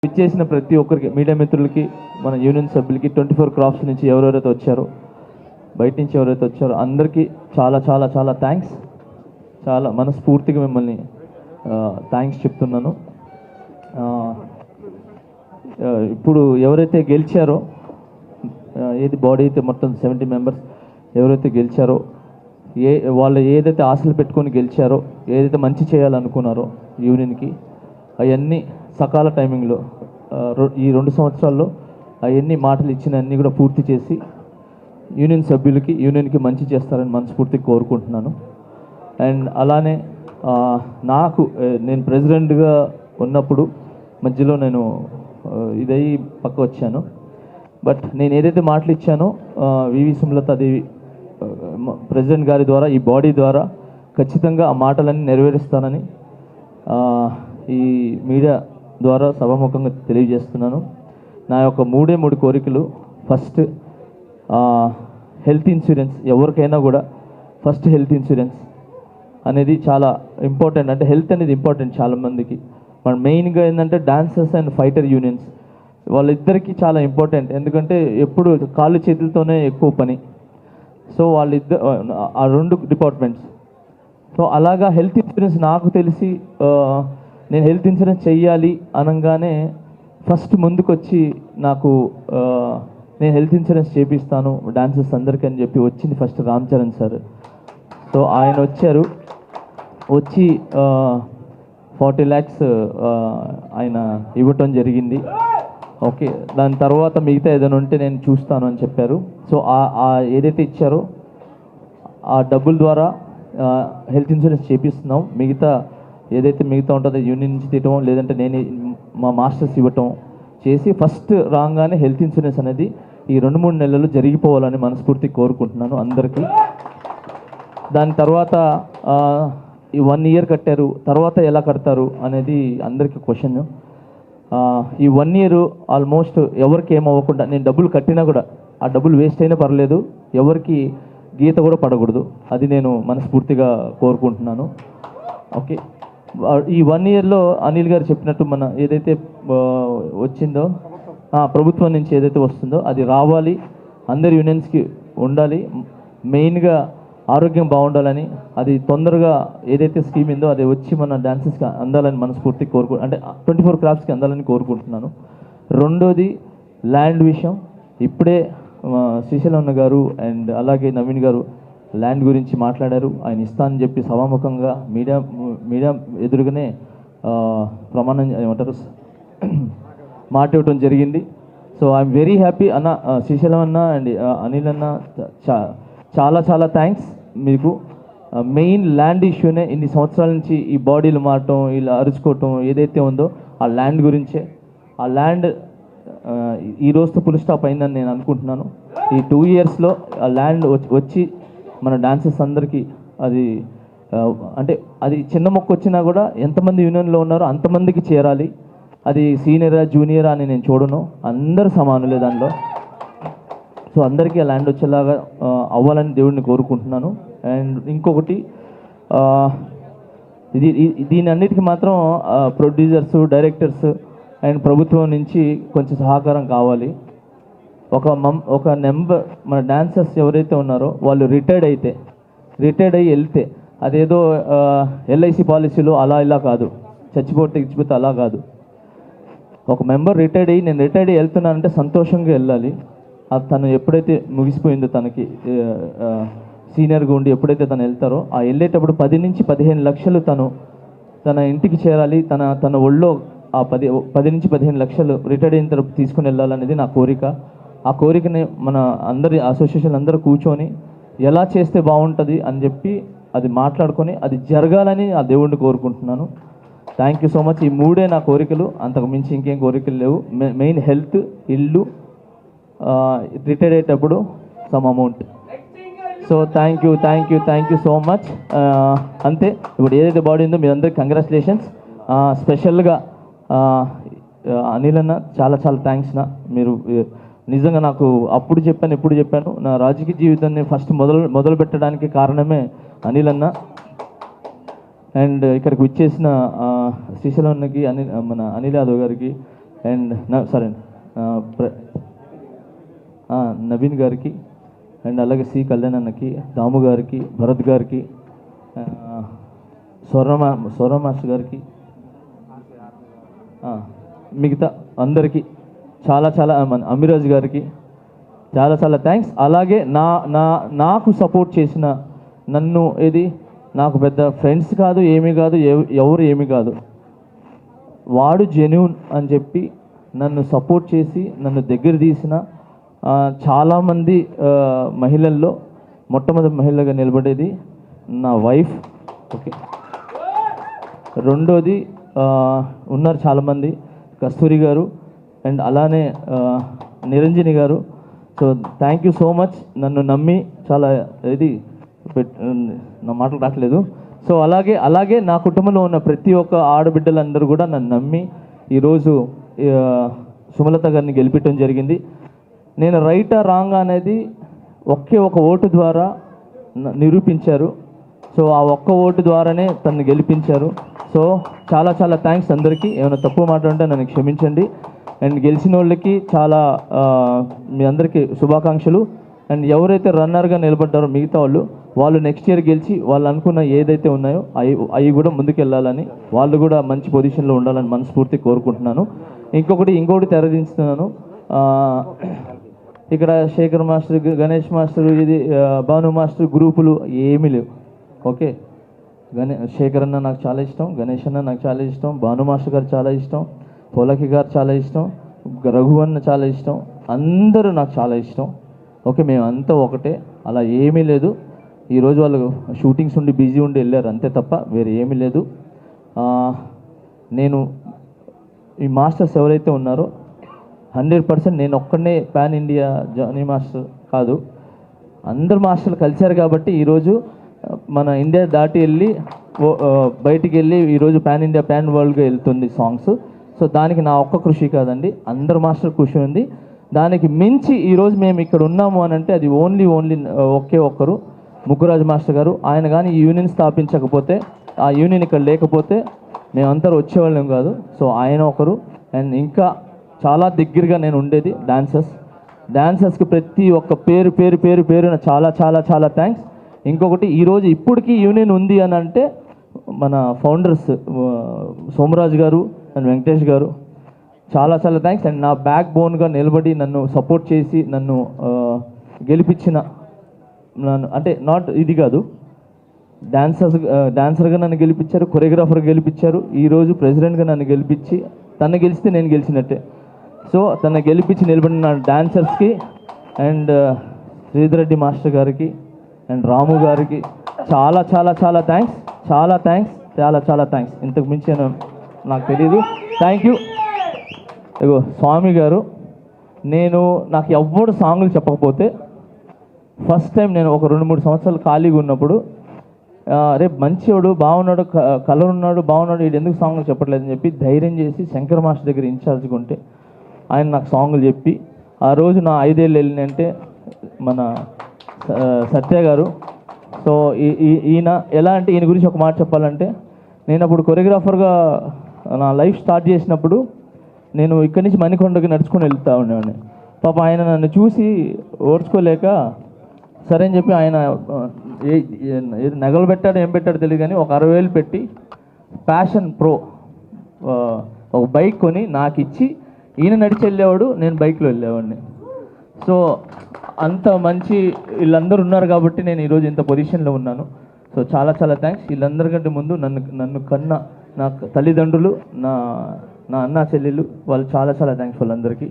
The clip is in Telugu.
ఇచ్చేసిన ప్రతి ఒక్కరికి, మీడియా మిత్రులకి, మన యూనియన్ సభ్యులకి, 24 క్రాఫ్ట్స్ నుంచి ఎవరెవరైతే వచ్చారో, బయట నుంచి ఎవరైతే వచ్చారో అందరికీ చాలా చాలా చాలా థ్యాంక్స్. చాలా మనస్ఫూర్తిగా మిమ్మల్ని థ్యాంక్స్ చెప్తున్నాను. ఇప్పుడు ఎవరైతే గెలిచారో, ఏది బాడీ అయితే మొత్తం 70 మెంబర్స్ ఎవరైతే గెలిచారో, వాళ్ళు ఏదైతే ఆశలు పెట్టుకొని గెలిచారో, ఏదైతే మంచి చేయాలనుకున్నారో యూనియన్కి, అవన్నీ సకాల టైమింగ్లో ఈ 2 సంవత్సరాల్లో అవన్నీ మాటలు ఇచ్చిన అన్నీ కూడా పూర్తి చేసి యూనియన్ సభ్యులకి, యూనియన్కి మంచి చేస్తారని మనస్ఫూర్తిగా కోరుకుంటున్నాను. అండ్ అలానే నేను ప్రెసిడెంట్గా ఉన్నప్పుడు మధ్యలో నేను ఇదయ్యి పక్క వచ్చాను. బట్ నేను ఏదైతే మాటలు ఇచ్చానో వివి సుమలతాదేవి ప్రెసిడెంట్ గారి ద్వారా, ఈ బాడీ ద్వారా ఖచ్చితంగా ఆ మాటలన్నీ నెరవేరుస్తానని ఈ మీడియా ద్వారా సభాముఖంగా తెలియజేస్తున్నాను. నా యొక్క 3 కోరికలు. First, health insurance. ఎవరికైనా కూడా ఫస్ట్ హెల్త్ ఇన్సూరెన్స్ అనేది చాలా ఇంపార్టెంట్. అంటే హెల్త్ అనేది ఇంపార్టెంట్ చాలామందికి. మన మెయిన్గా ఏంటంటే డాన్సర్స్ అండ్ ఫైటర్ యూనియన్స్ వాళ్ళిద్దరికీ చాలా ఇంపార్టెంట్. ఎందుకంటే ఎప్పుడు కాళ్ళు చేతులతోనే ఎక్కువ పని. సో ఆ 2 డిపార్ట్మెంట్స్. సో అలాగా హెల్త్ ఇన్సూరెన్స్ నాకు తెలిసి నేను హెల్త్ ఇన్సూరెన్స్ చెయ్యాలి అనగానే ఫస్ట్ ముందుకొచ్చి నేను హెల్త్ ఇన్సూరెన్స్ చేపిస్తాను డాన్సర్స్ అందరికీ అని చెప్పి వచ్చింది first Ram Charan sir. So ఆయన వచ్చి 40 lakhs ఆయన ఇవ్వటం జరిగింది. ఓకే, దాని తర్వాత మిగతా ఏదైనా ఉంటే నేను చూస్తాను అని చెప్పారు. సో ఏదైతే ఇచ్చారో ఆ డబ్బుల ద్వారా హెల్త్ ఇన్సూరెన్స్ చేపిస్తున్నాం. మిగతా ఉంటుందో యూనియన్ నుంచి తీయటం, లేదంటే మా మాస్టర్స్ ఇవ్వటం చేసి ఫస్ట్ రాగానే హెల్త్ ఇన్సూరెన్స్ అనేది ఈ 2-3 నెలలు జరిగిపోవాలని మనస్ఫూర్తిగా కోరుకుంటున్నాను అందరికీ. దాని తర్వాత ఈ 1 year కట్టారు, తర్వాత ఎలా కడతారు అనేది అందరికీ క్వశ్చన్. ఈ 1 year ఆల్మోస్ట్ ఎవరికి ఏమవ్వకుండా, నేను డబ్బులు కట్టినా కూడా ఆ డబ్బులు వేస్ట్ అయినా పర్లేదు, ఎవరికి గీత కూడా పడకూడదు. అది నేను మనస్ఫూర్తిగా కోరుకుంటున్నాను. ఓకే, ఈ 1 yearలో అనిల్ గారు చెప్పినట్టు మన ఏదైతే వచ్చిందో ప్రభుత్వం నుంచి ఏదైతే వస్తుందో అది రావాలి, అందరి యూనియన్స్కి ఉండాలి. మెయిన్గా ఆరోగ్యం బాగుండాలని, అది తొందరగా ఏదైతే స్కీమ్ ఉందో అది వచ్చి మన డాన్సెస్కి అందాలని మనస్ఫూర్తిగా అంటే 24 క్రాఫ్ట్స్కి అందాలని కోరుకుంటున్నాను. రెండోది ల్యాండ్ విషయం. ఇప్పుడే శ్రీశైలం గారు అండ్ అలాగే నవీన్ గారు ల్యాండ్ గురించి మాట్లాడారు. ఆయన ఇస్తానని చెప్పి సభాముఖంగా మీడియా ఎదురుగానే ప్రమాణం ఏమంటారు మాట ఇవ్వటం జరిగింది. సో ఐఎమ్ వెరీ హ్యాపీ అన్న, శ్రీశైలం అన్న అండ్ అనిల్ అన్న, చాలా చాలా థ్యాంక్స్ మీకు. మెయిన్ ల్యాండ్ ఇష్యూనే ఇన్ని సంవత్సరాల నుంచి ఈ బాడీలు మారటం, ఇలా అరుచుకోవటం ఏదైతే ఉందో ఆ ల్యాండ్ గురించే. ఆ ల్యాండ్ ఈ రోజుతో ఫుల్ స్టాప్ అయిందని నేను అనుకుంటున్నాను. ఈ 2 yearsలో ఆ ల్యాండ్ వచ్చి మన డాన్సర్స్ అందరికీ అది చిన్న మొక్క వచ్చినా కూడా ఎంతమంది యూనియన్లో ఉన్నారో అంతమందికి చేరాలి. అది సీనియరా జూనియరా అని నేను చూడను, అందరు సమానులే దానిలో. సో అందరికీ ఆ ల్యాండ్ వచ్చేలాగా అవ్వాలని దేవుడిని కోరుకుంటున్నాను. అండ్ ఇంకొకటి, దీని అన్నిటికీ మాత్రం ప్రొడ్యూసర్స్, డైరెక్టర్స్ అండ్ ప్రభుత్వం నుంచి కొంచెం సహకారం కావాలి. ఒక నెంబర్ మన డాన్సర్స్ ఎవరైతే ఉన్నారో వాళ్ళు రిటైర్డ్ అయ్యి వెళ్తే అదేదో LIC పాలసీలో అలా ఇలా కాదు, చచ్చిపోతే అలా కాదు. ఒక మెంబర్ నేను రిటైర్డ్ అయ్యి వెళ్తున్నానంటే సంతోషంగా వెళ్ళాలి. అది తను ఎప్పుడైతే ముగిసిపోయిందో, తనకి సీనియర్గా ఉండి ఎప్పుడైతే తను వెళ్తారో ఆ వెళ్ళేటప్పుడు 10 నుంచి 15 లక్షలు తన ఇంటికి చేరాలి. తన ఒళ్ళో ఆ 10 నుంచి 15 లక్షలు రిటైర్డ్ అయిన తర్వాత తీసుకుని వెళ్ళాలనేది నా కోరిక. ఆ కోరికని మన అందరి అసోసియేషన్ అందరూ కూర్చొని ఎలా చేస్తే బాగుంటుంది అని చెప్పి అది మాట్లాడుకొని అది జరగాలని ఆ దేవుడిని కోరుకుంటున్నాను. Thank you so much. ఈ 3 నా కోరికలు, అంతకు మించి ఇంకేం కోరికలు లేవు. మెయిన్ హెల్త్, ఇల్లు, రిటైర్డ్ అయ్యేటప్పుడు some amount. So thank you so much. అంతే. ఇప్పుడు ఏదైతే బాడీ ఉందో మీ అందరికి కంగ్రాచులేషన్స్. స్పెషల్గా అనిల్ అన్న చాలా చాలా థ్యాంక్స్ నా. మీరు నిజంగా నాకు ఎప్పుడు చెప్పాను నా రాజకీయ జీవితాన్ని ఫస్ట్ మొదలు పెట్టడానికి కారణమే అనిల్ అన్న. అండ్ ఇక్కడికి వచ్చేసిన శ్రీశైలం అన్నకి, మన అనిల్ యాదవ్ గారికి అండ్ సరే నవీన్ గారికి అండ్ అలాగే సి కళ్యాణ్ అన్నకి, దాము గారికి, భరత్ గారికి, స్వర్ణ మాస్టర్ గారికి, మిగతా అందరికీ చాలా చాలా అమిరాజ్ గారికి చాలా చాలా థ్యాంక్స్. అలాగే నాకు సపోర్ట్ చేసిన నన్ను నాకు పెద్ద ఫ్రెండ్స్ కాదు, ఏమీ కాదు, ఎవరు ఏమీ కాదు, వాడు జెన్యూన్ అని చెప్పి నన్ను సపోర్ట్ చేసి నన్ను దగ్గర తీసిన చాలామంది మహిళల్లో మొట్టమొదటి మహిళగా నిలబడేది నా వైఫ్. ఓకే, రెండోది ఉన్నారు చాలామంది, కస్తూరి గారు అండ్ అలానే నిరంజని గారు. So thank you so much, నన్ను నమ్మి చాలా నా మాటలు రావట్లేదు. సో అలాగే నా కుటుంబంలో ఉన్న ప్రతి ఒక్క ఆడబిడ్డలందరూ కూడా నన్ను నమ్మి ఈరోజు సుమలత గారిని గెలిపించడం జరిగింది. నేను రైటా రాంగ్ అనేది ఒకే ఒక ఓటు ద్వారా నిరూపించారు. సో ఆ ఒక్క ఓటు ద్వారానే తను గెలిపించారు. సో చాలా చాలా థ్యాంక్స్ అందరికీ. ఏమైనా తప్పు మాట్లాడుంటే నన్ను క్షమించండి. అండ్ గెలిచిన వాళ్ళకి చాలా మీ అందరికీ శుభాకాంక్షలు. అండ్ ఎవరైతే రన్నర్గా నిలబడ్డారో మిగతా వాళ్ళు నెక్స్ట్ ఇయర్ గెలిచి వాళ్ళు అనుకున్న ఏదైతే ఉన్నాయో అవి కూడా ముందుకెళ్ళాలని, వాళ్ళు కూడా మంచి పొజిషన్లో ఉండాలని మనస్ఫూర్తి కోరుకుంటున్నాను. ఇంకొకటి తెరదించుతున్నాను. ఇక్కడ Shekhar master, Ganesh master, Bhanu master గ్రూపులు ఏమీ లేవు. ఓకే, శేఖర్ అన్న నాకు చాలా ఇష్టం, గణేష్ అన్న నాకు చాలా ఇష్టం, భాను మాస్టర్ గారు చాలా ఇష్టం, పోలకి గారు చాలా ఇష్టం, రఘు అన్న చాలా ఇష్టం, అందరూ నాకు చాలా ఇష్టం. ఓకే, మేమంతా ఒకటే, అలా ఏమీ లేదు. ఈరోజు వాళ్ళు షూటింగ్స్ ఉండి బిజీ ఉండి వెళ్ళారు అంతే తప్ప వేరే ఏమీ లేదు. నేను ఈ మాస్టర్స్ ఎవరైతే ఉన్నారో 100% నేను ఒక్కడనే పాన్ ఇండియా జానీ మాస్టర్ కాదు, అందరు మాస్టర్లు కలిశారు కాబట్టి ఈరోజు మన ఇండియా దాటి వెళ్ళి బయటికి వెళ్ళి ఈరోజు పాన్ ఇండియా పాన్ వరల్డ్గా వెళ్తుంది సాంగ్స్. సో దానికి నా ఒక్క కృషి కాదండి, అందరు మాస్టర్ కృషి ఉంది. దానికి మించి ఈరోజు మేము ఇక్కడ ఉన్నాము అని అంటే అది ఓన్లీ ఒకే ఒక్కరు, ముగ్గురాజు మాస్టర్ గారు. ఆయన కానీ ఈ యూనియన్ స్థాపించకపోతే, ఆ యూనియన్ ఇక్కడ లేకపోతే మేమందరూ వచ్చేవాళ్ళం కాదు. సో ఆయన ఒకరు. అండ్ ఇంకా చాలా దగ్గరగా నేను ఉండేది డాన్సర్స్కి ప్రతి ఒక్క పేరున చాలా చాలా చాలా థ్యాంక్స్. ఇంకొకటి ఈరోజు ఇప్పటికీ యూనియన్ ఉంది అని అంటే మన ఫౌండర్స్ సోమరాజు గారు అండ్ వెంకటేష్ గారు చాలా చాలా థ్యాంక్స్. అండ్ నా బ్యాక్ బోన్గా నిలబడి నన్ను సపోర్ట్ చేసి నన్ను గెలిపించిన, అంటే నాట్ ఇది కాదు, డాన్సర్గా నన్ను గెలిపించారు, కొరియోగ్రాఫర్గా గెలిపించారు, ఈరోజు ప్రెసిడెంట్గా నన్ను గెలిపించి తను గెలిస్తే నేను గెలిచినట్టే. సో తను గెలిపించి నిలబడిన డాన్సర్స్కి అండ్ శ్రీధర్ రెడ్డి మాస్టర్ గారికి అండ్ రాము గారికి చాలా చాలా చాలా థ్యాంక్స్, చాలా థ్యాంక్స్, చాలా చాలా థ్యాంక్స్. ఇంతకు మించి నాకు తెలీదు. Thank you. ఇగో స్వామి గారు, నాకు ఎవ్వడు సాంగులు చెప్పకపోతే ఫస్ట్ టైం నేను ఒక 2-3 సంవత్సరాలు ఖాళీగా ఉన్నప్పుడు రేపు మంచివాడు బాగున్నాడు, కలర్ ఉన్నాడు, బాగున్నాడు, వీడు ఎందుకు సాంగ్లు చెప్పట్లేదని చెప్పి ధైర్యం చేసి శంకర్ మాస్టర్ దగ్గర ఇన్ఛార్జ్గా ఉంటే ఆయన నాకు సాంగులు చెప్పి ఆ రోజు నా 5 ఏళ్ళు వెళ్ళినంటే మన సత్య గారు. సో ఈయన ఎలా అంటే, ఈయన గురించి ఒక మాట చెప్పాలంటే, నేను అప్పుడు కొరియోగ్రాఫర్గా నా లైఫ్ స్టార్ట్ చేసినప్పుడు నేను ఇక్కడి నుంచి మణికొండకి నడుచుకొని వెళ్తూ ఉండేవాడిని. పాప ఆయన నన్ను చూసి ఓర్చుకోలేక సరే అని చెప్పి ఆయన నగలు పెట్టాడు ఏం పెట్టాడో తెలియదు కానీ ఒక 60,000 పెట్టి ప్యాషన్ ప్రో ఒక బైక్ కొని నాకు ఇచ్చి ఈయన నడిచి వెళ్ళేవాడు, నేను బైక్లో వెళ్ళేవాడిని. సో అంత మంచి వీళ్ళందరూ ఉన్నారు కాబట్టి నేను ఈరోజు ఇంత పొజిషన్లో ఉన్నాను. సో చాలా చాలా థ్యాంక్స్. వీళ్ళందరికంటే ముందు నన్ను కన్న నా తల్లిదండ్రులు, నా అన్న చెల్లెళ్ళు, వాళ్ళు చాలా చాలా థ్యాంక్స్ వాళ్ళందరికీ.